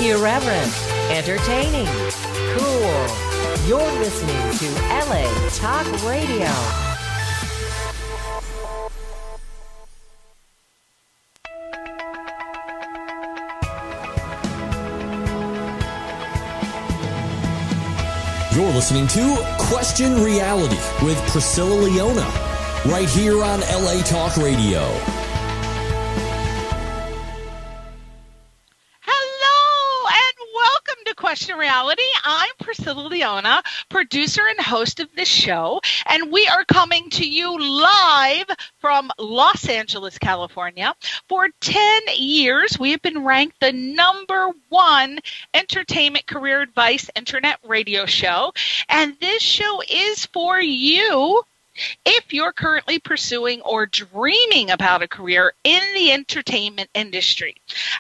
Irreverent, entertaining, cool. You're listening to LA Talk Radio. You're listening to Question Reality with Priscilla Leona, right here on LA Talk Radio. Hello, and welcome to Question Reality. I'm Priscilla Leona, producer and host of this show, and we are coming to you live from Los Angeles, California. For 10 years, we have been ranked the #1 entertainment career advice internet radio show, and this show is for you if you're currently pursuing or dreaming about a career in the entertainment industry.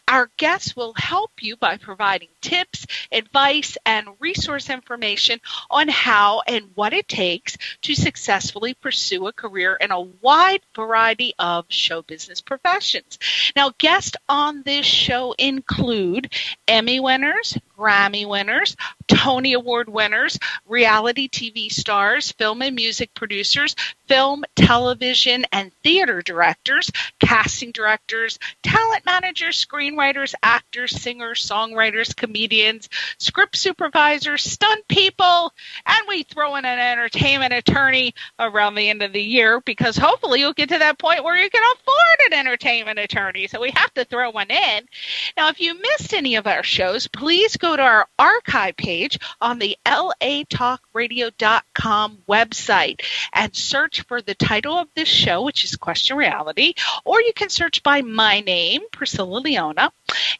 Our guests will help you by providing tips, advice, and resource information on how and what it takes to successfully pursue a career in a wide variety of show business professions. Now, guests on this show include Emmy winners, Grammy winners, Tony Award winners, reality TV stars, film and music producers, film, television, and theater directors, casting directors, talent managers, screenwriters, actors, singers, songwriters, comedians, script supervisors, stunt people, and we throw in an entertainment attorney around the end of the year because hopefully you'll get to that point where you can afford an entertainment attorney. So we have to throw one in. Now, if you missed any of our shows, please go to our archive page on the latalkradio.com website and search for the title of this show, which is Question Reality, or you can search by my name, Priscilla Leona.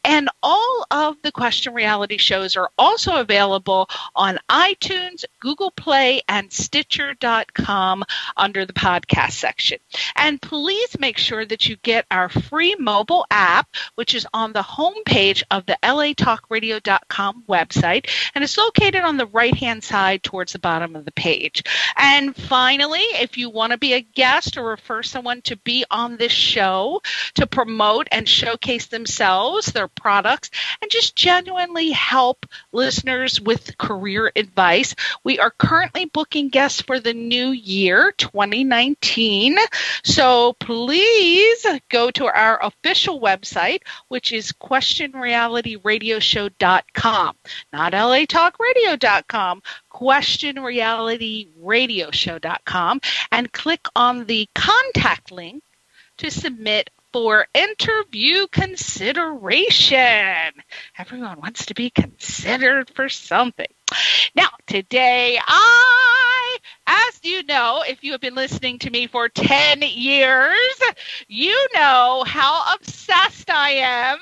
And all of the Question Reality shows are also available on iTunes, Google Play, and Stitcher.com under the podcast section. And please make sure that you get our free mobile app, which is on the homepage of the latalkradio.com website, and it's located on the right-hand side towards the bottom of the page. And finally, if you want to be a guest or refer someone to be on this show to promote and showcase themselves, their products, and just genuinely help listeners with career advice, we are currently booking guests for the new year, 2019. So please go to our official website, which is questionrealityradioshow.com, not latalkradio.com, questionrealityradioshow.com, and click on the contact link to submit for interview consideration. Everyone wants to be considered for something. Now, today, as you know, if you have been listening to me for 10 years, you know how obsessed I am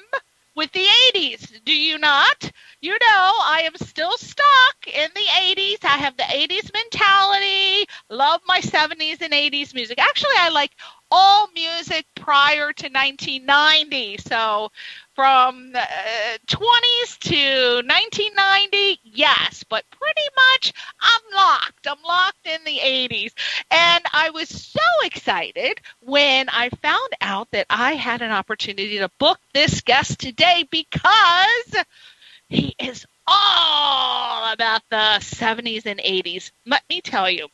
with the 80s. Do you not? You know, I am still stuck in the 80s. I have the 80s mentality, love my 70s and 80s music. Actually, I like all music prior to 1990. So from the 20s to 1990, yes, but pretty much I'm locked. I'm locked in the 80s. And I was so excited when I found out that I had an opportunity to book this guest today because he is all about the 70s and 80s. Let me tell you,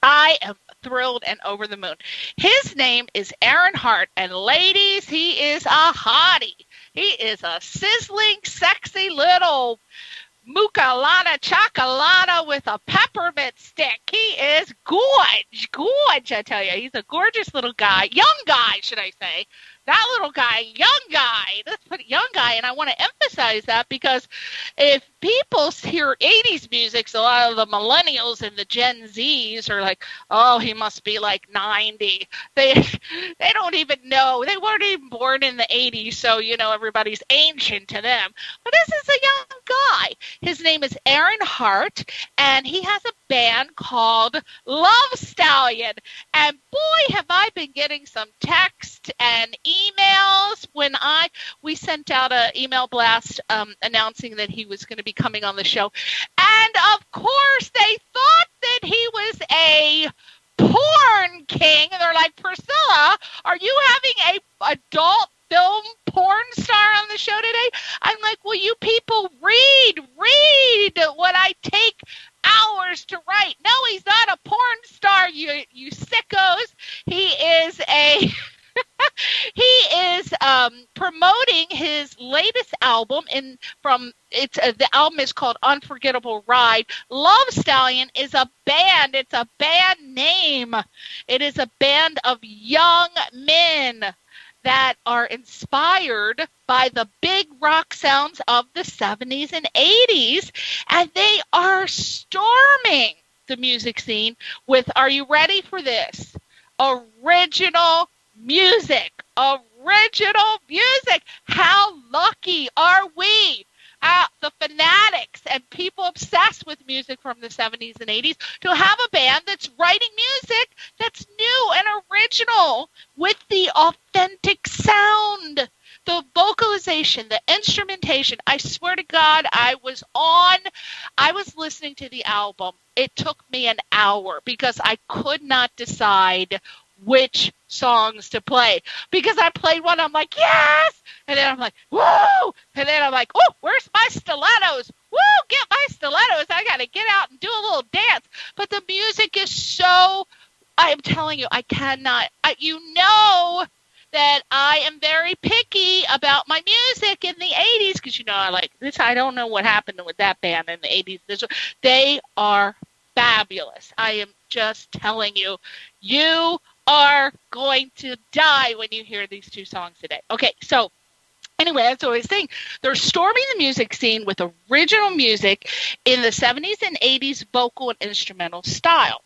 I am thrilled and over the moon. His name is Aaron Hart, and ladies, he is a hottie. He is a sizzling, sexy little mucalata chocolata with a peppermint stick. He is gorge, I tell you. He's a gorgeous little guy, young guy, should I say. That little guy, young guy. Let's put young guy, and I want to emphasize that because if people hear 80s music, so a lot of the millennials and the Gen Zs are like, oh, he must be like 90. They don't even know. They weren't even born in the 80s, so, you know, everybody's ancient to them. But this is a young guy. His name is Aaron Hart, and he has a band called Love Stallion. And boy, have I been getting some text and emails when we sent out an email blast announcing that he was going to be coming on the show. And of course, they thought that he was a porn king. And they're like, Priscilla, are you having a adult film porn star on the show today? I'm like, well, you people read what I take hours to write. No, he's not a porn star, you sickos. He is promoting his latest album. The album is called Unforgettable Ride. Love Stallion is a band. It's a band name. It is a band of young men that are inspired by the big rock sounds of the 70s and 80s, and they are storming the music scene with, are you ready for this? Original music. Original music. How lucky are we? The fanatics and people obsessed with music from the 70s and 80s to have a band that's writing music that's new and original with the authentic sound, the vocalization, the instrumentation. I swear to God, I was listening to the album. It took me an hour because I could not decide which songs to play, because I played one, I'm like, yes, and then I'm like, whoa, and then I'm like, oh, where's my stilettos? Woo, get my stilettos. I got to get out and do a little dance. But the music is so, I'm telling you, I cannot, you know that I am very picky about my music in the 80s, because, you know, I like this. I don't know what happened with that band in the 80s. They are fabulous. I am just telling you, you are going to die when you hear these two songs today. Okay, so anyway, that's what I was saying. They're storming the music scene with original music in the 70s and 80s vocal and instrumental style.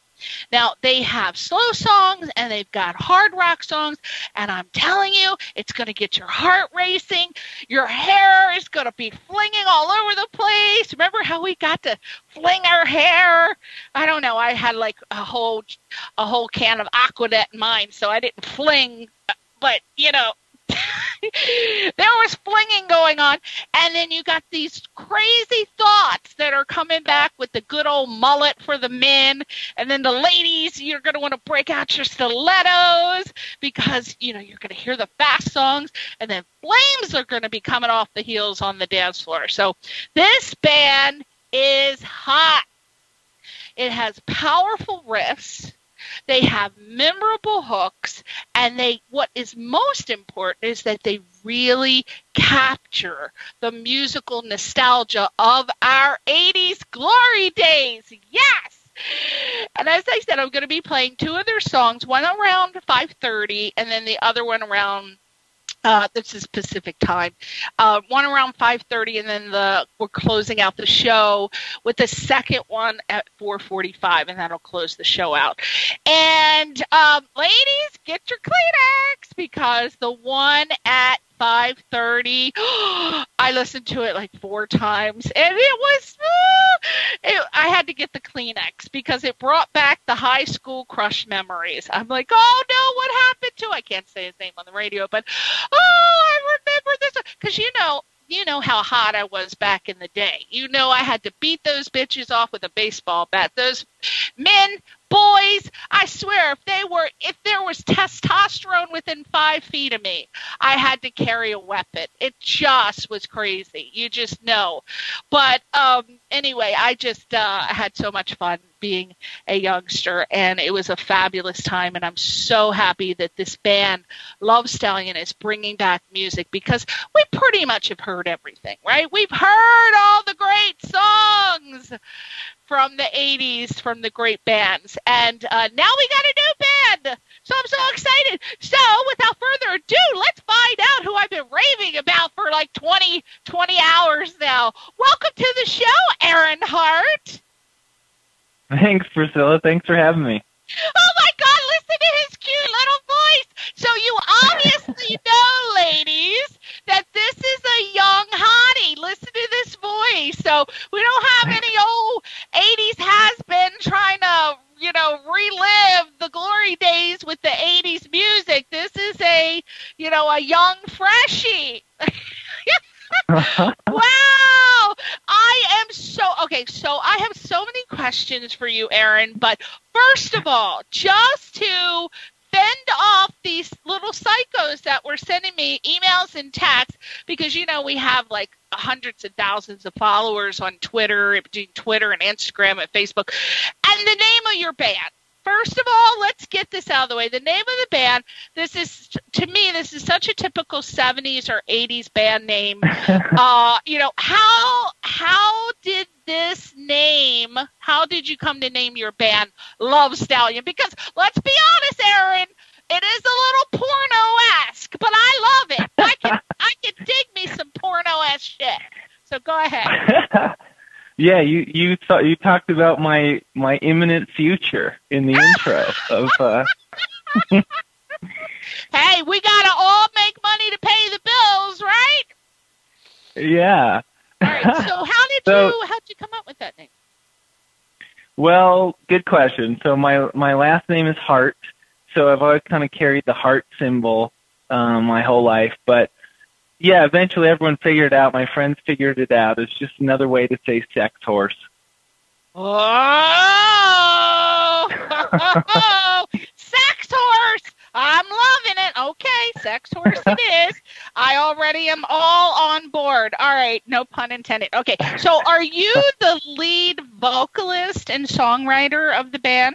Now, they have slow songs and they've got hard rock songs, and I'm telling you, it's going to get your heart racing. Your hair is going to be flinging all over the place. Remember how we got to fling our hair? I don't know. I had like a whole can of Aquanet in mine, so I didn't fling, but, you know, there was flinging going on, and then you got these crazy thoughts that are coming back with the good old mullet for the men, and then the ladies, you're going to want to break out your stilettos because, you know, you're going to hear the fast songs, and then flames are going to be coming off the heels on the dance floor. So this band is hot. It has powerful riffs. They have memorable hooks, and what is most important is that they really capture the musical nostalgia of our 80s glory days. Yes! And as I said, I'm going to be playing two of their songs, one around 5:30 and then the other one around this is Pacific time. One around 5:30, and then we're closing out the show with the second one at 4:45, and that'll close the show out. And ladies, get your Kleenex, because the one at 5:30, I listened to it like 4 times, and it was, I had to get the Kleenex because it brought back the high school crush memories. I'm like, oh no, what happened to, I can't say his name on the radio, but, I remember this, because you know how hot I was back in the day. You know I had to beat those bitches off with a baseball bat. Those men, boys, I swear, if there was testosterone within 5 feet of me, I had to carry a weapon. It just was crazy. You just know. But anyway, I just had so much fun being a youngster, and it was a fabulous time, and I'm so happy that this band, Love Stallion, is bringing back music, because we pretty much have heard everything, right? We've heard all the great songs from the 80s, from the great bands, and now we got a new band, so I'm so excited. So without further ado, let's find out who I've been raving about for like 20 hours now. Welcome to the show, Aaron Hart. Thanks, Priscilla. Thanks for having me. Oh my God, listen to his cute little voice. So you obviously know, ladies, that this is a young hottie. Listen to this voice. So we don't have any old 80s has-been trying to, relive the glory days with the 80s music. This is a young freshie. Wow! So I have so many questions for you, Aaron, but first of all, just to fend off these little psychos that were sending me emails and texts because, you know, we have like hundreds of thousands of followers on Twitter, between Twitter and Instagram and Facebook. And the name of your band. First of all, let's get this out of the way. The name of the band, this is, to me, this is such a typical 70s or 80s band name. You know, how did this name, how did you come to name your band Love Stallion? Because let's be honest, Aaron, it is a little porno-esque, but I love it. I can dig me some porno-esque shit. So go ahead. Yeah, you talked about my imminent future in the intro of. Hey, we gotta all make money to pay the bills, right? Yeah. All right. So how'd you come up with that name? Well, good question. So my last name is Hart, so I've always kind of carried the heart symbol my whole life, but. Yeah, eventually everyone figured it out. My friends figured it out. It's just another way to say sex horse. Oh, sex horse! I'm loving it. Okay, sex horse it is. I already am all on board. All right, no pun intended. Okay, so are you the lead vocalist and songwriter of the band?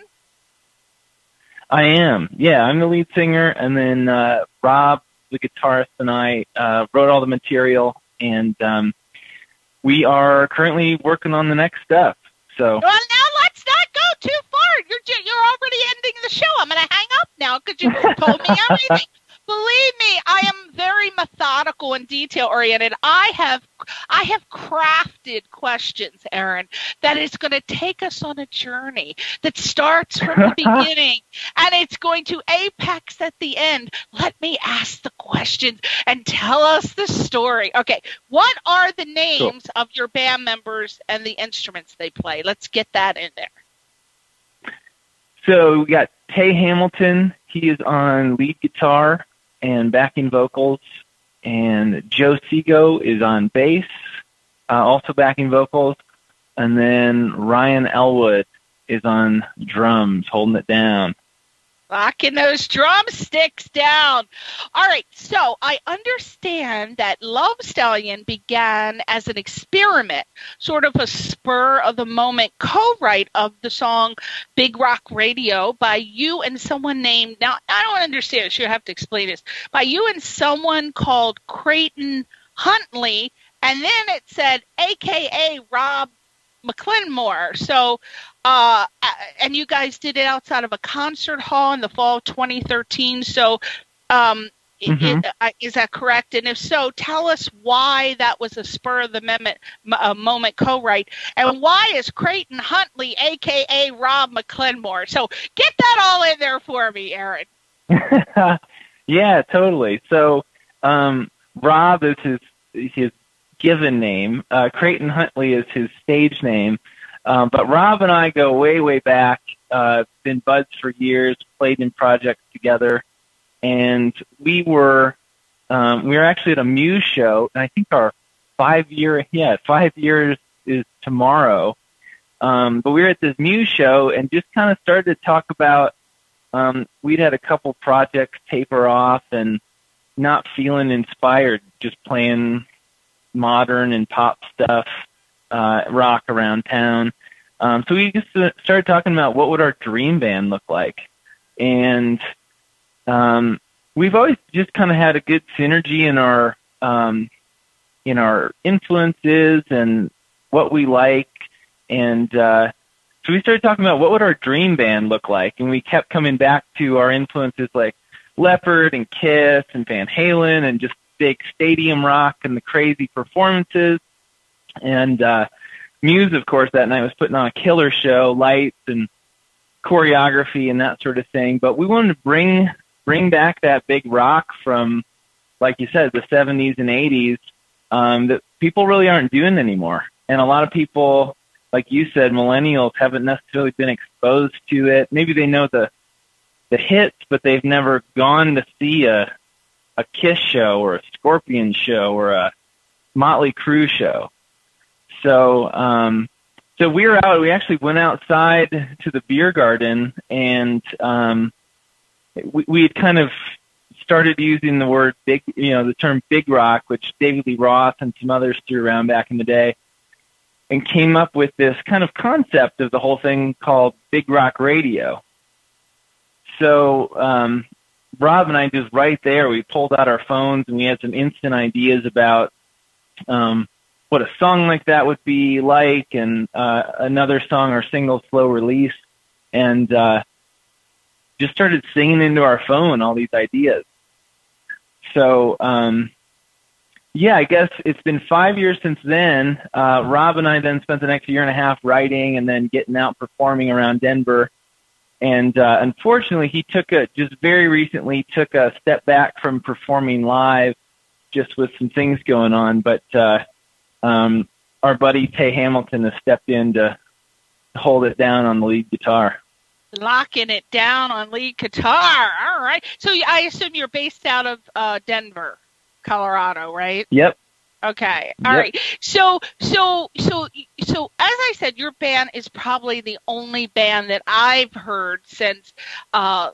I am. Yeah, I'm the lead singer, and then Rob, the guitarist, and I wrote all the material, and we are currently working on the next step. So. Well, now let's not go too far. You're already ending the show. I'm going to hang up now because you told me everything. Believe me, I am very methodical and detail-oriented. I have crafted questions, Aaron, that is going to take us on a journey that starts from the beginning, and it's going to apex at the end. Let me ask the questions and tell us the story. Okay, what are the names of your band members and the instruments they play? Let's get that in there. So we got Tay Hamilton. He is on lead guitar and backing vocals, and Joe Seago is on bass, also backing vocals, and then Ryan Elwood is on drums, holding it down. Locking those drumsticks down. All right, so I understand that Love Stallion began as an experiment, sort of a spur-of-the-moment co-write of the song Big Rock Radio by you and someone named, now I don't understand, so you have to explain this, by you and someone called Creighton Huntley, and then it said AKA Rob McClenmore. So, and you guys did it outside of a concert hall in the fall of 2013. So, is that correct? And if so, tell us why that was a spur of the moment co-write, and why is Creighton Huntley, AKA Rob McClenmore? So, get that all in there for me, Aaron. Yeah, totally. So, Rob is his given name. Creighton Huntley is his stage name. But Rob and I go way, way back, been buds for years, played in projects together. And we were actually at a Muse show, and I think our 5 years is tomorrow. But we were at this Muse show and just kind of started to talk about, we'd had a couple projects taper off and not feeling inspired, just playing modern and pop stuff, rock around town. So we just started talking about what would our dream band look like. And we've always just kind of had a good synergy in our influences and what we like. And so we started talking about what would our dream band look like. And we kept coming back to our influences like Leopard and Kiss and Van Halen and just big stadium rock and the crazy performances. And Muse, of course, that night was putting on a killer show, lights and choreography and that sort of thing. But we wanted to bring back that big rock from, like you said, the 70s and 80s that people really aren't doing anymore. And a lot of people, like you said, millennials haven't necessarily been exposed to it. Maybe they know the hits, but they've never gone to see a Kiss show or a Scorpion show or a Motley Crue show. So, so we were out. We actually went outside to the beer garden, and we had kind of started using the word the term big rock, which David Lee Roth and some others threw around back in the day, and came up with this kind of concept of the whole thing called big rock radio. So Rob and I just right there, we pulled out our phones and we had some instant ideas about what a song like that would be like, and another song or single slow release, and just started singing into our phone all these ideas. So, I guess it's been 5 years since then. Rob and I then spent the next year and a half writing and then getting out performing around Denver. And unfortunately, he very recently took a step back from performing live, just with some things going on. But our buddy Tay Hamilton has stepped in to hold it down on the lead guitar. Locking it down on lead guitar. All right. So I assume you're based out of Denver, Colorado, right? Yep. Okay. All right. So as I said, your band is probably the only band that I've heard since the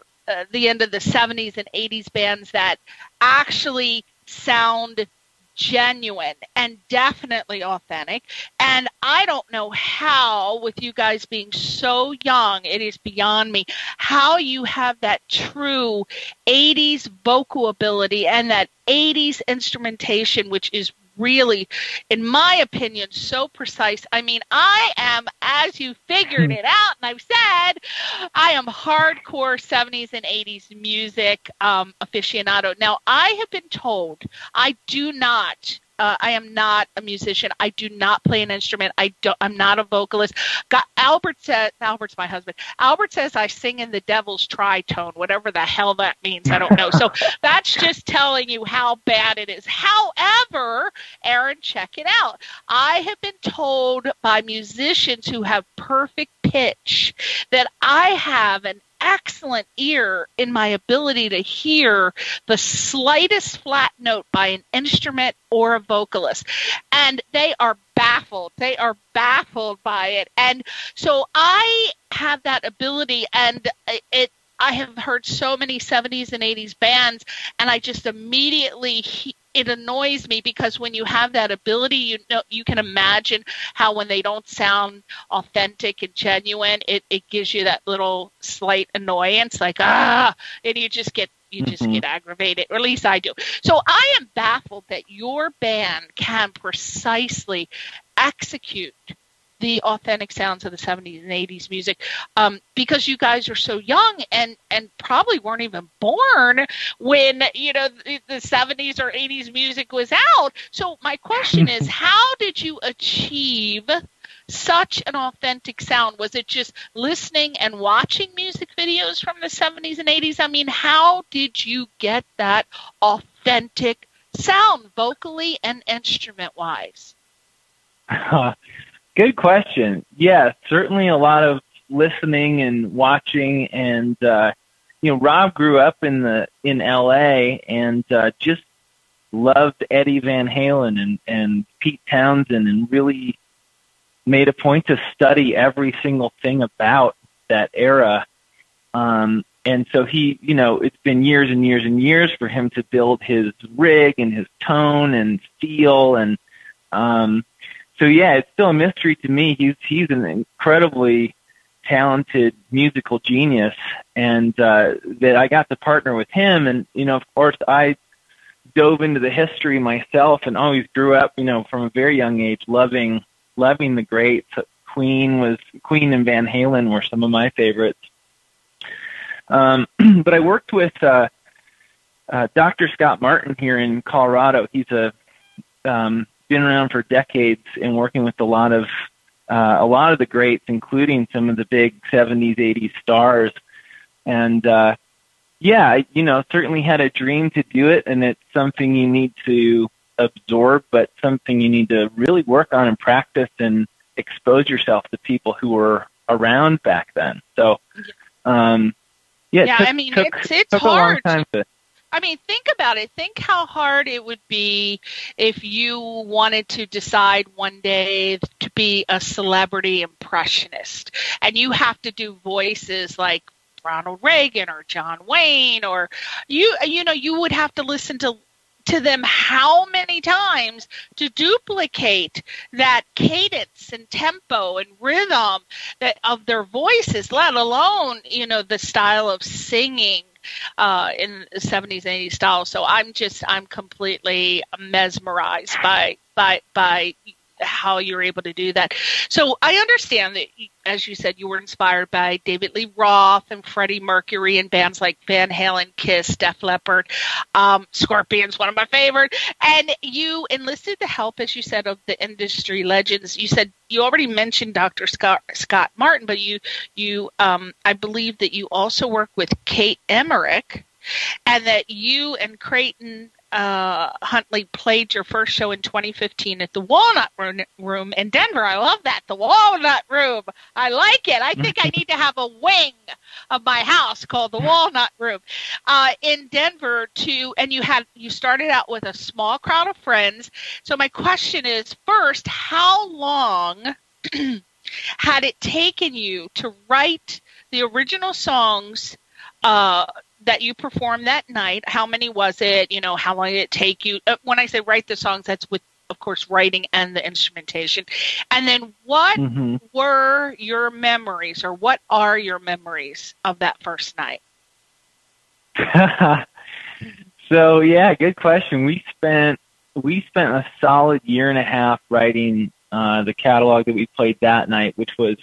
end of the 70s and 80s bands that actually sound genuine and definitely authentic. And I don't know how, with you guys being so young, it is beyond me, how you have that true 80s vocal ability and that 80s instrumentation, which is really, in my opinion, so precise. I mean, I am, as you figured it out, and I've said, I am hardcore 70s and 80s music aficionado. Now, I have been told I am not a musician. I do not play an instrument. I'm not a vocalist. Albert's my husband. Albert says I sing in the devil's tritone, whatever the hell that means. I don't know. So that's just telling you how bad it is. However, Aaron, check it out. I have been told by musicians who have perfect pitch that I have an excellent ear in my ability to hear the slightest flat note by an instrument or a vocalist. And they are baffled. They are baffled by it. And so I have that ability, and I have heard so many 70s and 80s bands, and I just immediately it annoys me, because when you have that ability, you can imagine how when they don't sound authentic and genuine, it gives you that little slight annoyance, like and you just get aggravated, or at least I do. So I am baffled that your band can precisely execute the authentic sounds of the 70s and 80s music, because you guys are so young and probably weren't even born when, the 70s or 80s music was out. So my question is, how did you achieve such an authentic sound? Was it just listening and watching music videos from the 70s and 80s? I mean, how did you get that authentic sound, vocally and instrument-wise? Good question. Yeah, certainly a lot of listening and watching, and Rob grew up in LA and just loved Eddie Van Halen and Pete Townsend, and really made a point to study every single thing about that era. And so he, it's been years and years and years for him to build his rig and his tone and feel, and so yeah, it's still a mystery to me. He's an incredibly talented musical genius, and that I got to partner with him. And of course, I dove into the history myself, and always grew up, from a very young age, loving the greats. Queen and Van Halen were some of my favorites. But I worked with Dr. Scott Martin here in Colorado. He's been around for decades and working with a lot of the greats, including some of the big 70s, 80s stars. And certainly had a dream to do it, and it's something you need to absorb, but something you need to really work on and practice and expose yourself to people who were around back then. So, it's took hard. A long time to. I mean, think about it. Think how hard it would be if you wanted to decide one day to be a celebrity impressionist, and you have to do voices like Ronald Reagan or John Wayne, or you would have to listen to them how many times to duplicate that cadence and tempo and rhythm of their voices, let alone, the style of singing in the 70s and 80s style. So I'm completely mesmerized by how you're able to do that. So I understand that, as you said, you were inspired by David Lee Roth and Freddie Mercury and bands like Van Halen, Kiss, Def Leppard, Scorpions, one of my favorite. And you enlisted the help, as you said, of the industry legends. You said you already mentioned Dr. Scott Martin, but you I believe that you also work with Kate Emmerich, and that you and Creighton Huntley played your first show in 2015 at the Walnut Room in Denver. I love that, the Walnut Room. I like it. I think I need to have a wing of my house called the Walnut Room in Denver. And you started out with a small crowd of friends. So my question is, first, how long had it taken you to write the original songs that you performed that night? How many was it? How long did it take you? When I say write the songs, that's with, of course, writing and the instrumentation. And then what were your memories, or what are your memories of that first night? So, yeah, good question. We spent a solid year and a half writing the catalog that we played that night, which was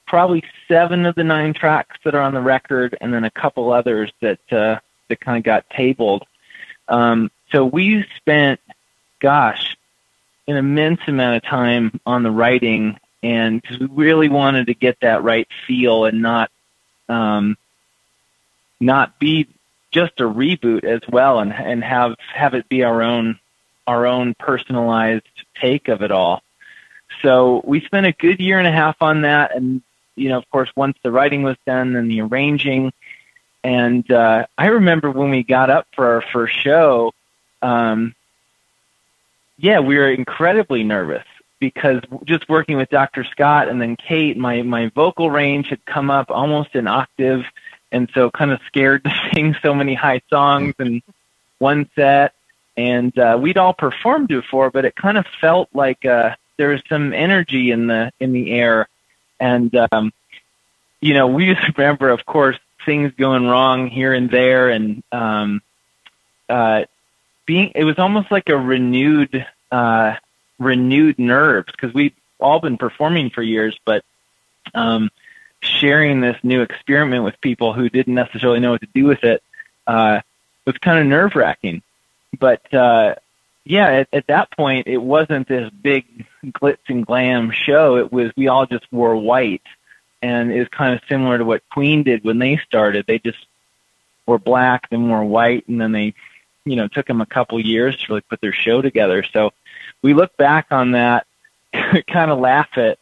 probably 7 of the 9 tracks that are on the record, and then a couple others that kind of got tabled. So we spent, an immense amount of time on the writing, and because we really wanted to get that right feel and not be just a reboot as well, and have it be our own personalized take of it all. So we spent a good year and a half on that, and of course, once the writing was done, then the arranging. And I remember when we got up for our first show, we were incredibly nervous, because just working with Dr. Scott and then Kate, my vocal range had come up almost an octave, and so kind of scared to sing so many high songs in one set. And we'd all performed before, but it kind of felt like there was some energy in the air. And, we just remember, of course, things going wrong here and there, and it was almost like a renewed nerves, because we'd all been performing for years, but sharing this new experiment with people who didn't necessarily know what to do with it was kind of nerve-wracking. But at that point, it wasn't this big glitz and glam show. It was, we all just wore white, and it was kind of similar to what Queen did when they started. They just wore black, then wore white, and then they, took them a couple years to really put their show together. So we look back on that, kind of laugh at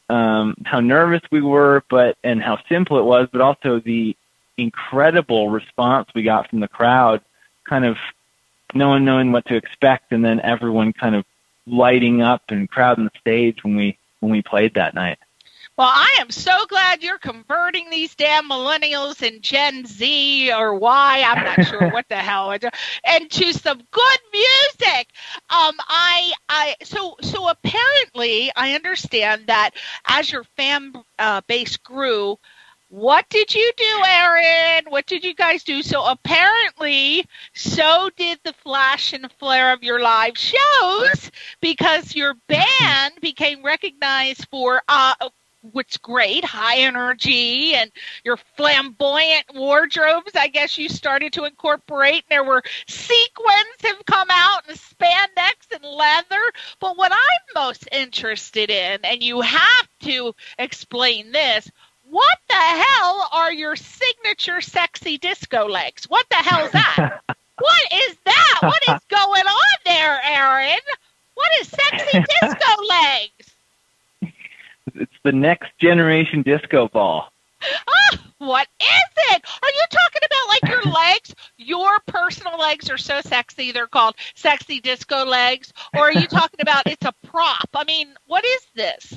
how nervous we were, and how simple it was, but also the incredible response we got from the crowd, kind of no one knowing what to expect, and then everyone kind of lighting up and crowding the stage when we played that night. Well, I am so glad you're converting these damn millennials and Gen Z or Y, I'm not sure what the hell, into some good music. So apparently I understand that as your fan base grew, what did you do, Aaron? What did you guys do? So apparently, so did the flash and flare of your live shows, because your band became recognized for what's great, high energy, and your flamboyant wardrobes, I guess you started to incorporate. There were sequins have come out, and spandex and leather. But what I'm most interested in, and you have to explain this, what the hell are your signature sexy disco legs? What the hell is that? What is that? What is going on there, Aaron? What is sexy disco legs? It's the next generation disco ball. Oh, what is it? Are you talking about like your legs? Your personal legs are so sexy, they're called sexy disco legs? Or are you talking about it's a prop? I mean, what is this?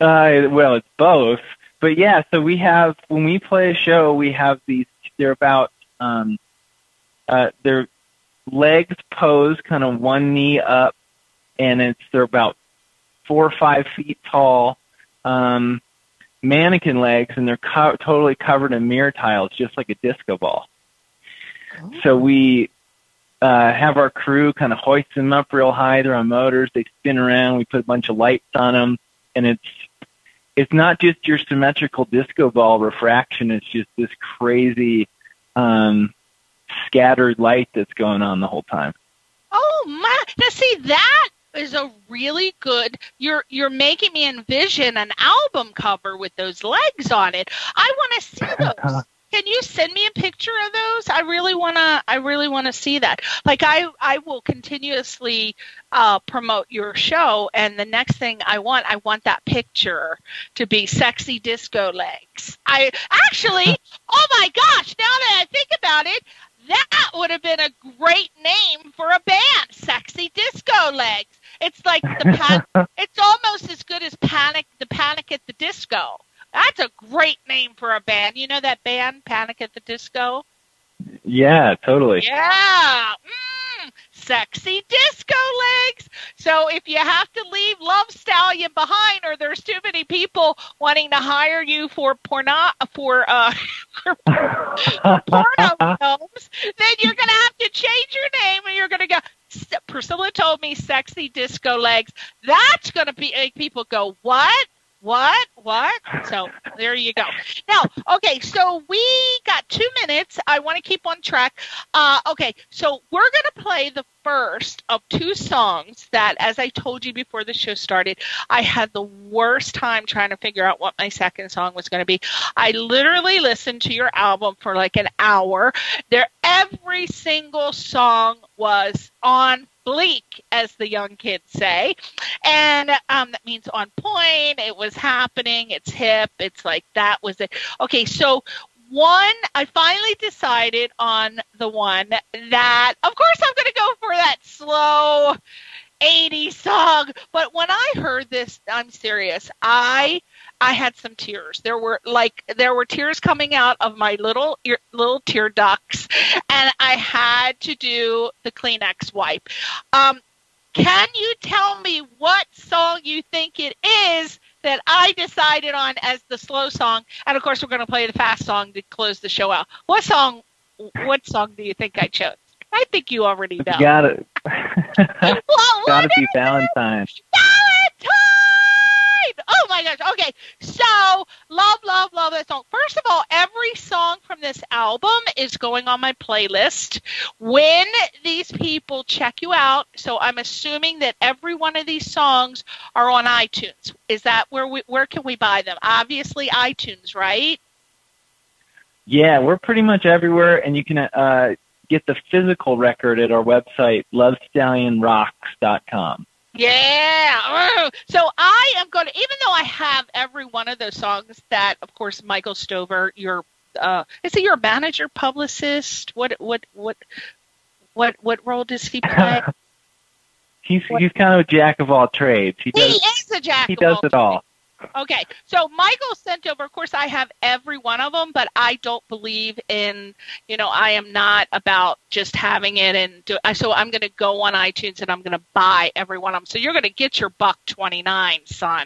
Well, it's both. but yeah, so we have, when we play a show, we have these, they're about, their legs posed kind of one knee up, and they're about 4 or 5 feet tall, mannequin legs, and they're totally covered in mirror tiles, just like a disco ball. Oh. So we have our crew kind of hoist them up real high. They're on motors. They spin around. We put a bunch of lights on them, and it's not just your symmetrical disco ball refraction. It's just this crazy scattered light that's going on the whole time. Oh my! Now see, that is a really good. You're making me envision an album cover with those legs on it. I want to see those. Can you send me a picture of those? I really wanna see that. Like I will continuously promote your show, and the next thing I want that picture to be sexy disco legs. I actually, oh my gosh! Now that I think about it, that would have been a great name for a band, Sexy Disco Legs. It's like it's almost as good as Panic at the Disco. That's a great name for a band. You know that band, Panic at the Disco? Yeah, totally. Yeah. Sexy Disco Legs. So if you have to leave Love Stallion behind, or there's too many people wanting to hire you for porno films, then you're going to have to change your name, and you're going to go, Priscilla told me Sexy Disco Legs. That's going to make people go, what? So there you go. Now, okay, so we got 2 minutes. I want to keep on track. Okay, so we're going to play the first of 2 songs that, as I told you before the show started, I had the worst time trying to figure out what my second song was going to be. I literally listened to your album for like an hour. Every single song was on bleak, as the young kids say, and that means on point. It was happening. It's hip. It's like, that was it. Okay, so I finally decided on the one that, of course, I'm going to go for that slow 80s song. But when I heard this, I'm serious, I had some tears. There were tears coming out of my little tear ducts, and I had to do the Kleenex wipe. Can you tell me what song you think it is that I decided on as the slow song? And of course, we're going to play the fast song to close the show out. What song do you think I chose? I think you already know. Got it. Got to be Valentine. Oh my gosh. Okay. So love that song. First of all, every song from this album is going on my playlist. When these people check you out, so I'm assuming that every one of these songs are on iTunes. Is that where can we buy them? Obviously iTunes, right? Yeah, we're pretty much everywhere, and you can get the physical record at our website, lovestallionrocks.com. Yeah. So I am going to, even though I have every one of those songs that, of course, Michael Stover, is he your manager, publicist? What role does he play? He's kind of a jack of all trades. He is a jack. He does it all. Okay, so Michael sent over, of course, I have every one of them, but I don't believe in, I am not about just having it so I'm going to go on iTunes and I'm going to buy every one of them. So you're going to get your $1.29, son.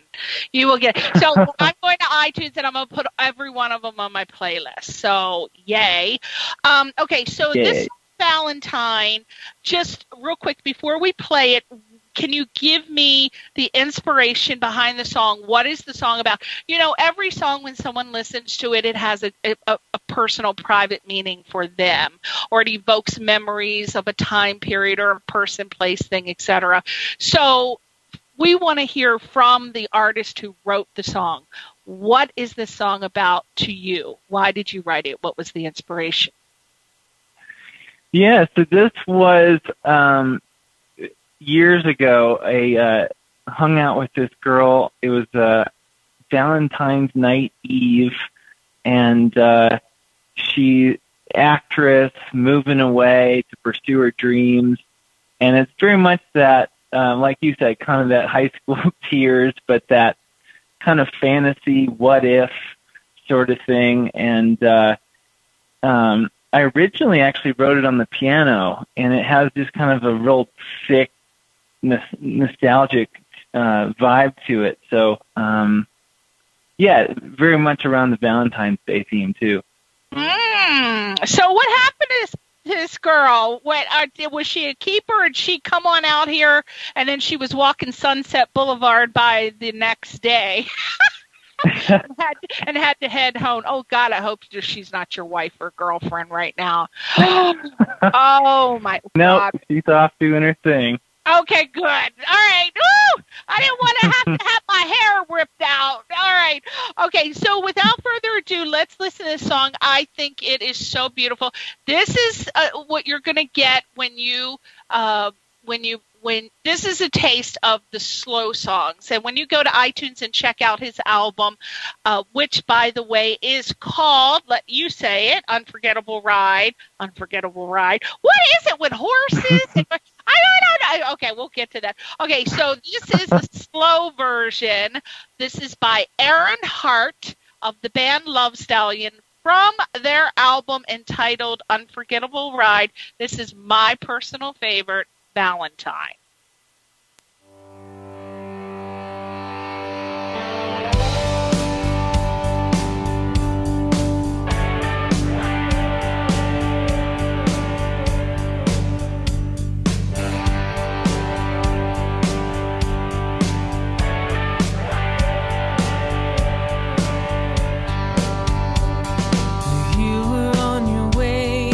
You will get. So I'm going to iTunes and I'm going to put every one of them on my playlist. So yay. Okay, so yay. This Valentine, just real quick before we play it, can you give me the inspiration behind the song? What is the song about? Every song, when someone listens to it, it has a personal, private meaning for them, or it evokes memories of a time period or a person, place, thing, etc. So we want to hear from the artist who wrote the song. What is this song about to you? Why did you write it? What was the inspiration? Yeah, so this was... years ago, I hung out with this girl. It was Valentine's night eve, and she, actress, moving away to pursue her dreams. And it's very much that, like you said, kind of that high school tears, but that kind of fantasy, what if, sort of thing. And I originally actually wrote it on the piano, and it has just kind of a real thick, nostalgic vibe to it. So, yeah, very much around the Valentine's Day theme, too. So what happened to this girl? What was she a keeper? Or did she come on out here, and then she was walking Sunset Boulevard by the next day? and had to head home. Oh, God, I hope she's not your wife or girlfriend right now. Oh, my God. Nope, she's off doing her thing. Okay, good. All right. Woo! I didn't want to have my hair ripped out. All right. Okay, so without further ado, let's listen to this song. I think it is so beautiful. This is what you're going to get when this is a taste of the slow songs. And when you go to iTunes and check out his album, which, by the way, is called, let you say it, Unforgettable Ride. Unforgettable Ride. What is it with horses? I don't know. Okay, we'll get to that. Okay, so this is the slow version. This is by Hart of the band Love Stallion from their album entitled Unforgettable Ride. This is my personal favorite, Valentine. You were on your way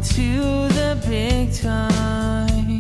to the big time.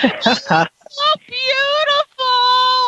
So beautiful,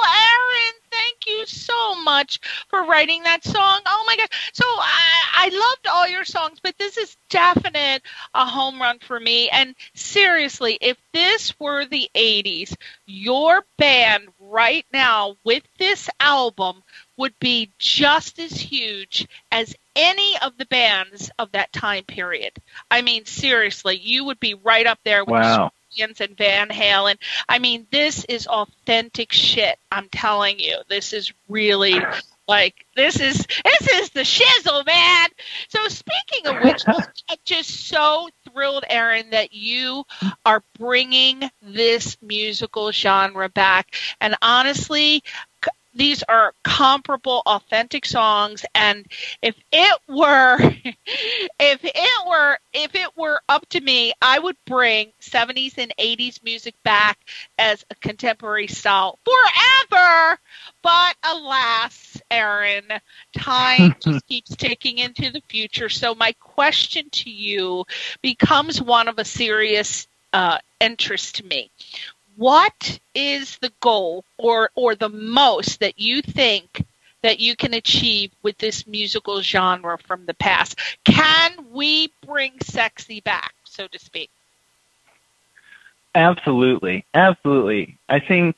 Aaron. Thank you so much for writing that song. Oh my God. So I loved all your songs, but this is definite a home run for me. And seriously, if this were the 80s, your band right now with this album would be just as huge as any of the bands of that time period. I mean, seriously, you would be right up there with Wow. and Van Halen. I mean, this is authentic shit. I'm telling you, this is really like this is the shizzle, man. So speaking of which, I'm just so thrilled, Aaron, that you are bringing this musical genre back. And honestly, these are comparable, authentic songs, and if it were up to me, I would bring 70s and 80s music back as a contemporary style forever. But alas, Aaron, time just keeps ticking into the future. So my question to you becomes one of a serious interest to me. What is the goal or the most that you think that you can achieve with this musical genre from the past? Can we bring sexy back, so to speak? Absolutely. Absolutely. I think,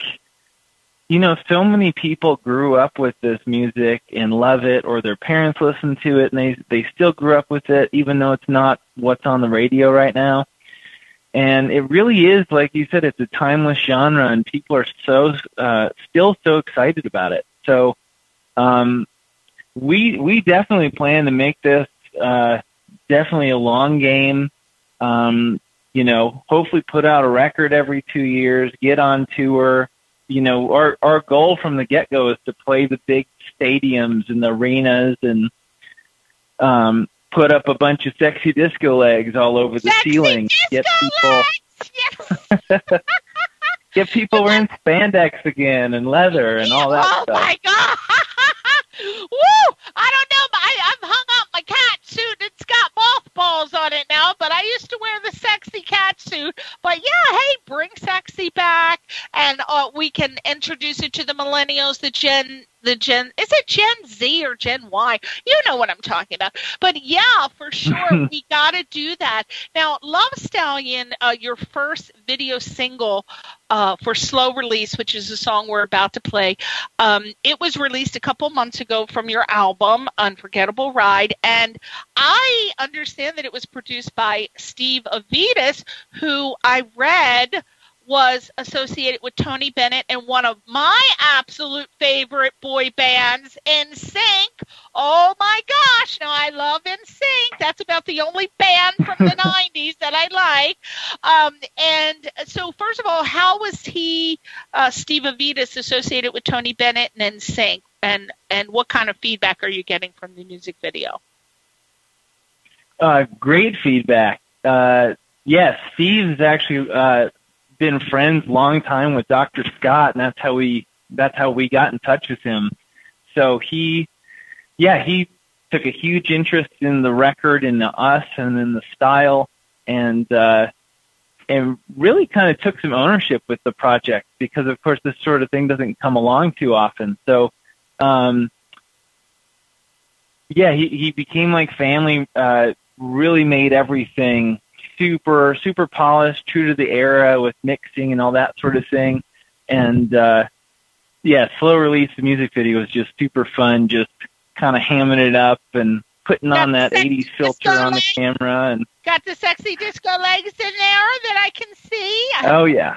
so many people grew up with this music and love it, or their parents listened to it and they still grew up with it, even though it's not what's on the radio right now. And it really is, like you said, it's a timeless genre, and people are still so excited about it. So we definitely plan to make this definitely a long game. Hopefully put out a record every 2 years, get on tour. Our goal from the get-go is to play the big stadiums and the arenas and put up a bunch of sexy disco legs all over the ceiling. Get people wearing spandex again and leather and all that stuff. Oh my God! Woo! I don't know, but I've hung up my cat suit. It's got mothballs on it now, but I used to wear the sexy cat suit. But yeah, hey, bring sexy back, and we can introduce it to the millennials, the Gen, is it Gen Z or Gen Y? You know what I'm talking about. But yeah, for sure, we got to do that. Now, Love Stallion, your first video single for Slow Release, which is the song we're about to play, it was released a couple months ago from your album, Unforgettable Ride. And I understand that it was produced by Steve Avitas, who I read was associated with Tony Bennett and one of my absolute favorite boy bands, NSYNC. Oh my gosh, now I love NSYNC. That's about the only band from the 90s that I like. And so first of all, how was he, Steve Avitas, associated with Tony Bennett and NSYNC? And what kind of feedback are you getting from the music video? Great feedback. Yes, Steve's actually been friends long time with Dr. Scott, and that's how we got in touch with him. So he took a huge interest in the record, in us, and in the style, and really kind of took some ownership with the project, because of course this sort of thing doesn't come along too often. So he became like family, really made everything super polished, true to the era with mixing and all that sort of thing. And Slow Release, the music video was just super fun, just kind of hamming it up and putting on that 80s filter on the camera. And got the sexy disco legs in there that I can see. Oh yeah.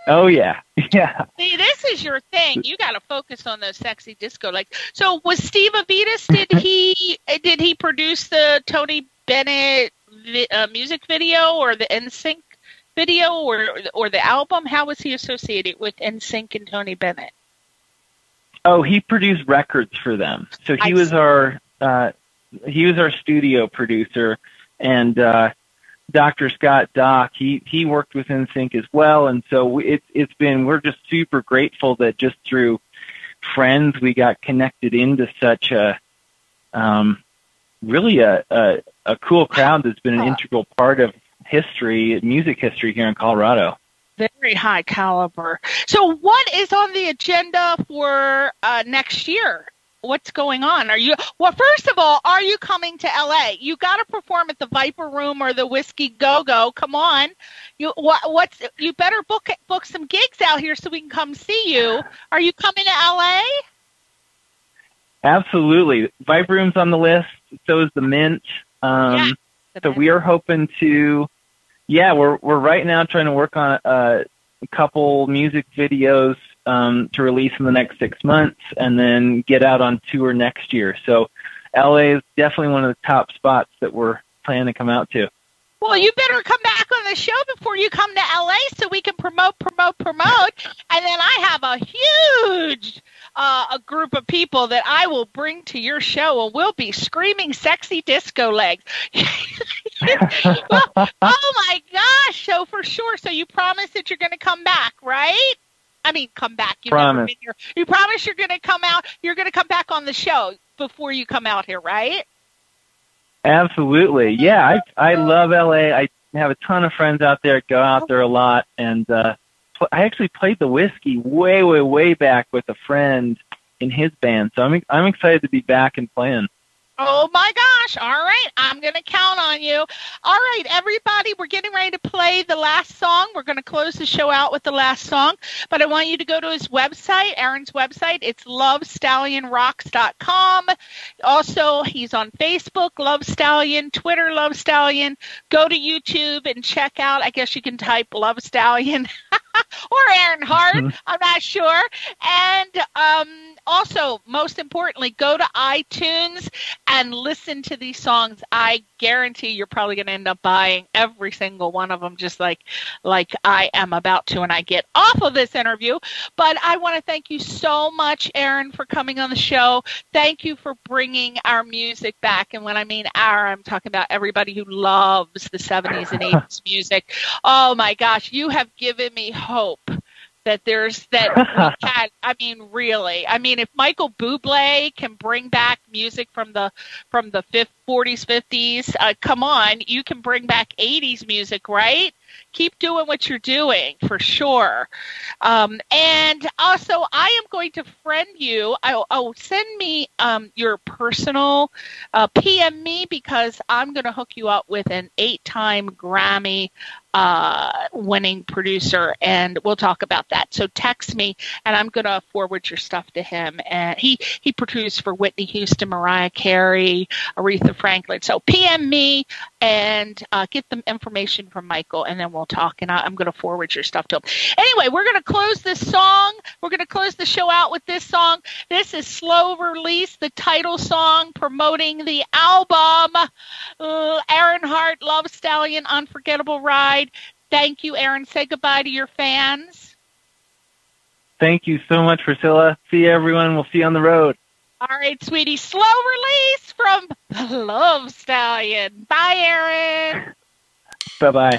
Oh yeah. Yeah. See, this is your thing. You got to focus on those sexy disco legs. So was Steve Avitas, did he produce the Tony Bennett music video, or the NSYNC video, or the album? How was he associated with NSYNC and Tony Bennett? Oh, he produced records for them. So he was our studio producer, and Dr. Scott Doc, he worked with NSYNC as well, and so we're just super grateful that just through friends we got connected into such a really a cool crowd that's been an integral part of history, music history here in Colorado. Very high caliber. So what is on the agenda for next year? What's going on? Well, first of all, are you coming to LA? You got to perform at the Viper Room or the Whiskey Go-Go. Come on. You better book some gigs out here so we can come see you. Are you coming to LA? Absolutely. Viper Room's on the list. So is the Mint. So we are hoping to, we're right now trying to work on a couple music videos to release in the next 6 months and then get out on tour next year. So LA is definitely one of the top spots that we're planning to come out to. Well, you better come back on the show before you come to LA so we can promote. And then I have a huge a group of people that I will bring to your show, and we'll be screaming sexy disco legs. Well, oh, my gosh. So for sure. So you promise that you're going to come back, right? I mean, come back. You've never been here. You promise you're going to come out. You're going to come back on the show before you come out here, right? Absolutely. Yeah, I love LA. I have a ton of friends out there, go out there a lot. And I actually played the Whiskey way back with a friend in his band. So I'm excited to be back and playing. Oh, my gosh. All right. I'm going to count on you. All right, everybody, we're getting ready to play the last song. We're going to close the show out with the last song. But I want you to go to his website, Aaron's website. It's lovestallionrocks.com. Also, he's on Facebook, Love Stallion, Twitter, Love Stallion. Go to YouTube and check out, I guess you can type Love Stallion or Aaron Hart. I'm not sure. And also, most importantly, go to iTunes and listen to these songs. I guarantee you're probably going to end up buying every single one of them, just like I am about to when I get off of this interview. But I want to thank you so much, Aaron, for coming on the show. Thank you for bringing our music back. And when I mean our, I'm talking about everybody who loves the 70s and 80s music. Oh, my gosh, you have given me hope. Really. I mean, if Michael Bublé can bring back music from the 40s, 50s, come on, you can bring back 80s music, right? Keep doing what you're doing, for sure. And also, I am going to friend you. Send me your personal PM me, because I'm going to hook you up with an 8-time Grammy winning producer, and we'll talk about that. So text me, and I'm going to forward your stuff to him. And he produced for Whitney Houston, Mariah Carey, Aretha Franklin. So PM me and get the information from Michael, and then we'll talk. And I'm going to forward your stuff to him. Anyway, we're going to close this song. We're going to close the show out with this song. This is Slow Release, the title song promoting the album. Aaron Hart, Love Stallion, Unforgettable Ride. Thank you, Aaron. Say goodbye to your fans. Thank you so much, Priscilla. See you, everyone. We'll see you on the road. All right, sweetie. Slow Release from the Love Stallion. Bye, Aaron. Bye-bye.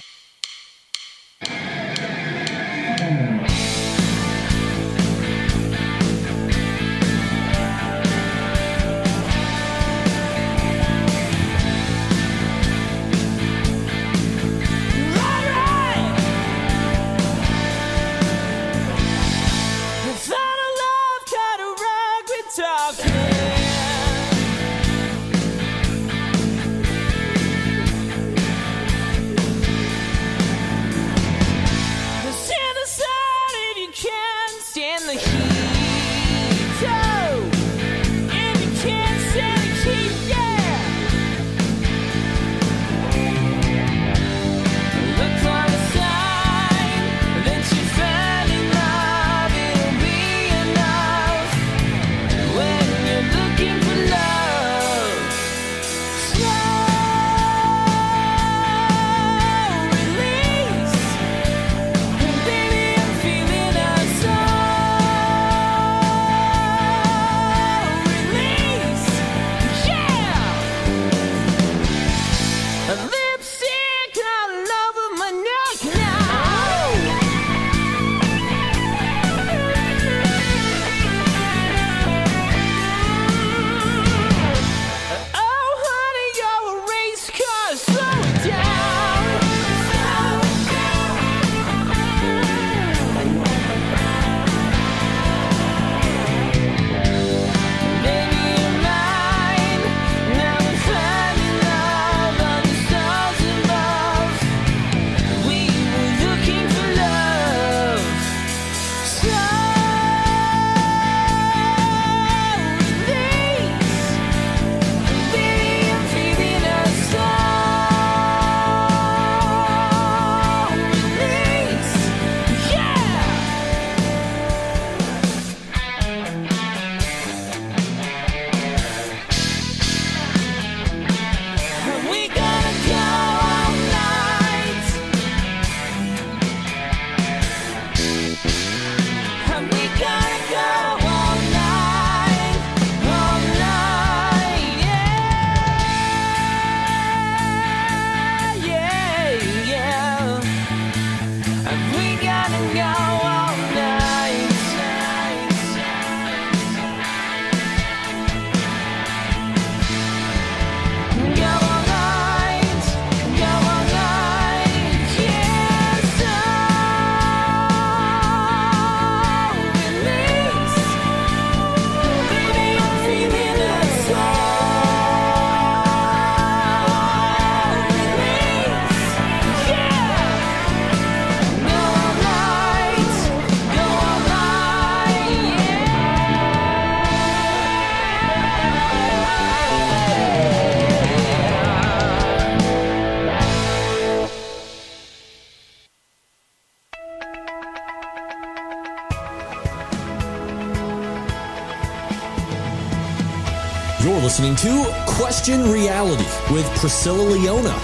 You're listening to Question Reality with Priscilla Leona,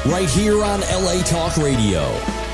right here on LA Talk Radio.